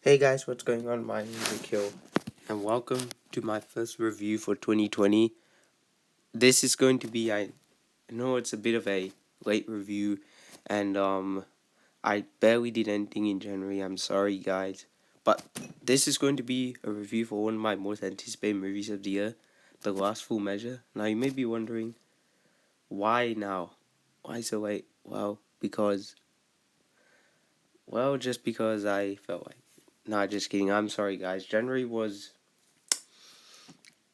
Hey guys, what's going on? My name is Nikhil, and welcome to my first review for 2020. This is going to be, I know it's a bit of a late review, and I barely did anything in January. I'm sorry, guys, but this is going to be a review for one of my most anticipated movies of the year, The Last Full Measure. Now, you may be wondering, why now? Why so late? Just because I felt like. Nah, just kidding. I'm sorry, guys. January was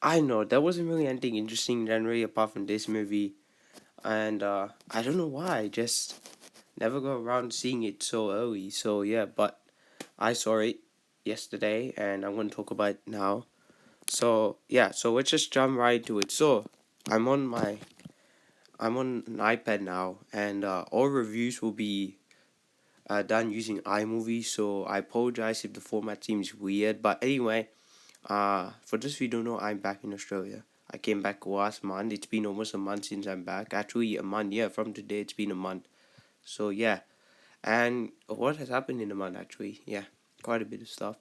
I know there wasn't really anything interesting in January apart from this movie, and I don't know why. I just never go around seeing it so early. So yeah, but I saw it yesterday, and I'm gonna talk about it now. So yeah, so let's just jump right to it. So I'm on my I'm on an iPad now, and all reviews will be done using iMovie. So I apologize if the format seems weird, but anyway. For those of you who don't know, I'm back in Australia. I came back last month. It's been almost a month since I'm back. Actually, a month. Yeah, from today, it's been a month. So yeah, and what has happened in a month? Actually, yeah, quite a bit of stuff.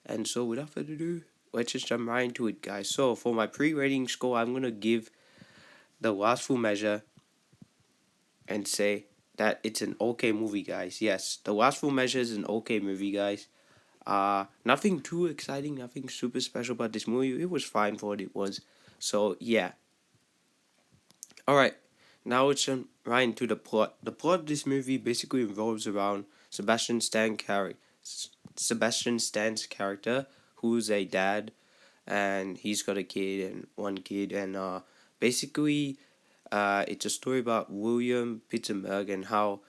And so, without further ado, let's just jump right into it, guys. So for my pre-rating score, I'm gonna give The Last Full Measure and say that it's an okay movie, guys. Yes, The Last Full Measure is an okay movie, guys. Nothing too exciting, nothing super special about this movie. It was fine for what it was. So yeah. All right. Now let's jump right into the plot. The plot of this movie basically revolves around Sebastian Stan's character, who's a dad, and he's got a kid and one kid, and basically, it's a story about William Pittenberg and how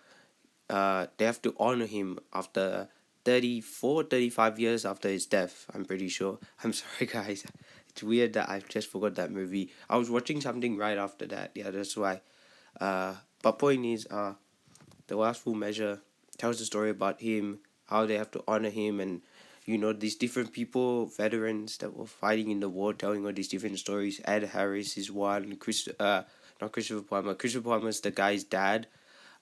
they have to honor him after 35 years after his death. I'm pretty sure. I'm sorry, guys. It's weird that I just forgot that movie. I was watching something right after that. Yeah, that's why. But point is, The Last Full Measure tells the story about him, how they have to honor him, and these different people, veterans that were fighting in the war, telling all these different stories. Ed Harris is one. Not Christopher Plummer. Christopher Plummer's the guy's dad.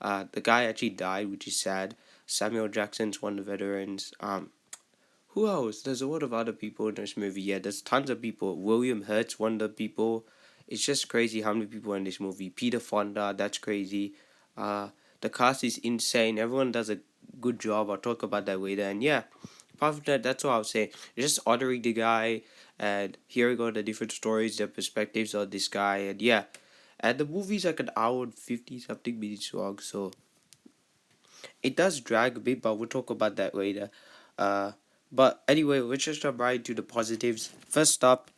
The guy actually died, which is sad. Samuel Jackson's one of the veterans. Who else? There's a lot of other people in this movie. Yeah, there's tons of people. William Hurt's one of the people. It's just crazy how many people are in this movie. Peter Fonda, that's crazy. Uh, the cast is insane. Everyone does a good job. I'll talk about that later. And yeah, apart from that, that's all I'll say. Just honoring the guy, and here we go the different stories, the perspectives of this guy, and yeah. And the movie's like an hour and 50 something minutes long, so it does drag a bit, but we'll talk about that later. Uh, but anyway, let's just jump right to the positives. First up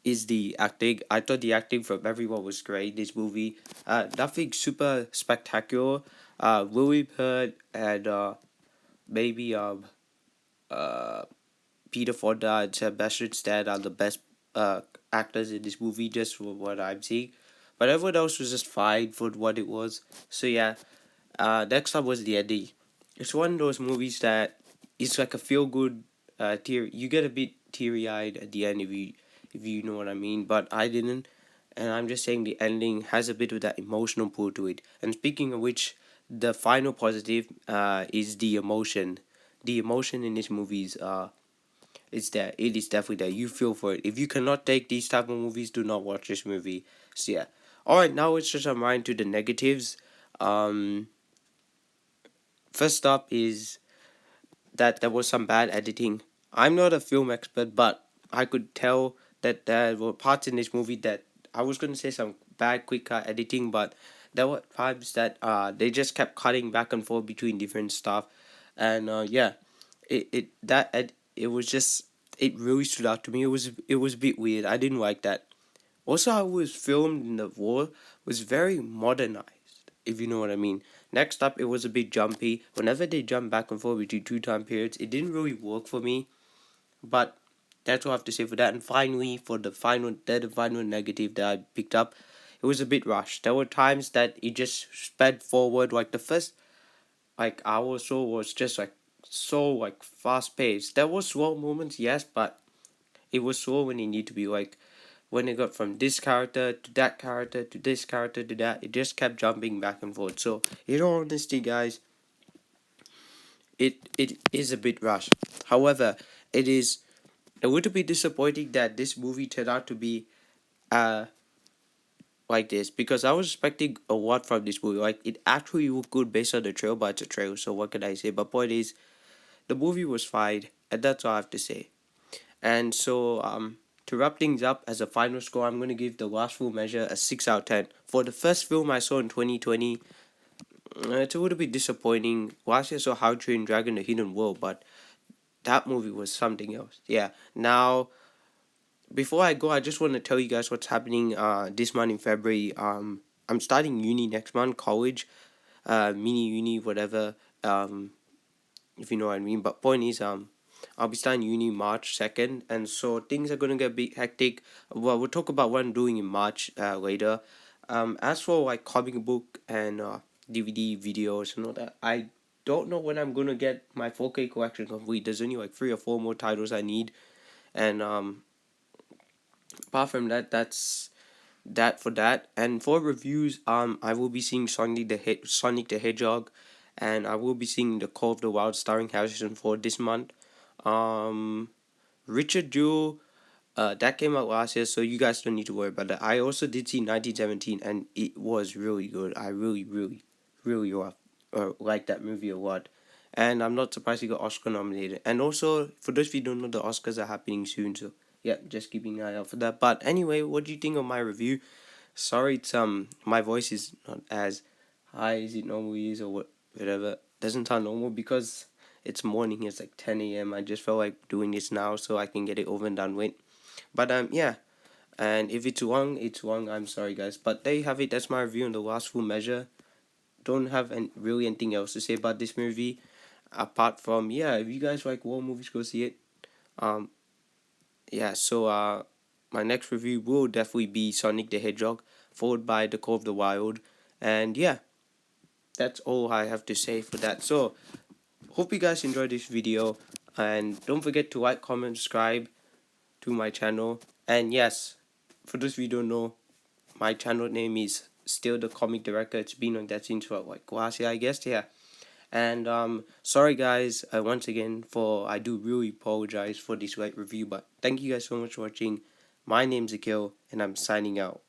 is the acting. I thought the acting from everyone was great. This movie, nothing super spectacular. Willie Hurt and maybe uh Peter Fonda and Sebastian Stan are the best actors in this movie, just from what I'm seeing. But everyone else was just fine for what it was. So yeah, next up was the ending. It's one of those movies that it's like a feel good tear. You get a bit teary eyed at the end if you know what I mean. But I didn't, and I'm just saying the ending has a bit of that emotional pull to it. And speaking of which, the final positive is the emotion. The emotion in this movie is it's there. It is definitely there. You feel for it. If you cannot take these type of movies, do not watch this movie. So yeah. All right, now let's just jump right into the negatives. Um, First up is that there was some bad editing. I'm not a film expert, but I could tell that there were parts in this movie that I was gonna say some bad quick cut editing, but there were times that they just kept cutting back and forth between different stuff, and yeah, it was just it really stood out to me. It was a bit weird. I didn't like that. Also, how it was filmed in the war was very modernized, if you know what I mean. Next up, it was a bit jumpy. Whenever they jump back and forth between two time periods, it didn't really work for me. But that's what I have to say for that. And finally, for the final negative that I picked up, it was a bit rushed. There were times that it just sped forward, like the first hour or so was just so fast paced. There was slow moments, yes, but it was slow when it needed to be when it got from this character to that character to this character to that, it just kept jumping back and forth. So, in all honesty, guys, it is a bit rushed. However, it is a little bit disappointing that this movie turned out to be uh like this, because I was expecting a lot from this movie. Like, it actually looked good based on the trailer, but it's a trailer, so what can I say? But point is, the movie was fine, and that's all I have to say. And so, to wrap things up, as a final score, I'm gonna give The Last Full Measure a 6 out of 10. For the first film I saw in 2020, it's a little bit disappointing. Last year I saw How to Train Dragon: The Hidden World, but that movie was something else. Yeah. Now, before I go, I just want to tell you guys what's happening this month in February. I'm starting uni next month, college, mini uni, whatever. If you know what I mean. But point is, I'll be starting uni March 2nd, and so things are gonna get a bit hectic. Well, we'll talk about what I'm doing in March later. As for like comic book and DVD videos and all that, I don't know when I'm gonna get my 4K collection complete. There's only like 3 or 4 more titles I need, and apart from that, that's that for that. And for reviews, I will be seeing Sonic the Hedgehog, and I will be seeing the Call of the Wild starring Harrison Ford this month. Um, Richard Jewell, that came out last year, so you guys don't need to worry about that. I also did see 1917, and it was really good. I really, really, really like that movie a lot. And I'm not surprised he got Oscar nominated. And also, for those of you who don't know, the Oscars are happening soon, so yeah, just keeping an eye out for that. But anyway, what do you think of my review? Sorry, it's my voice is not as high as it normally is, or whatever. Doesn't sound normal because it's morning. It's like 10 a.m. I just felt like doing this now so I can get it over and done with. But yeah. And if it's wrong, it's wrong. I'm sorry, guys. But there you have it. That's my review on The Last Full Measure. Don't have really anything else to say about this movie, apart from, yeah, if you guys like war movies, go see it. Um, yeah. So my next review will definitely be Sonic the Hedgehog, followed by The Call of the Wild, and yeah, that's all I have to say for that. So hope you guys enjoyed this video, and don't forget to like, comment, subscribe to my channel. And yes, for those of you who don't know, my channel name is still The Comic Director. It's been on that since what, like last year, I guess. Yeah. And sorry guys, once again, for I do really apologize for this late review, but thank you guys so much for watching. My name's Akil, and I'm signing out.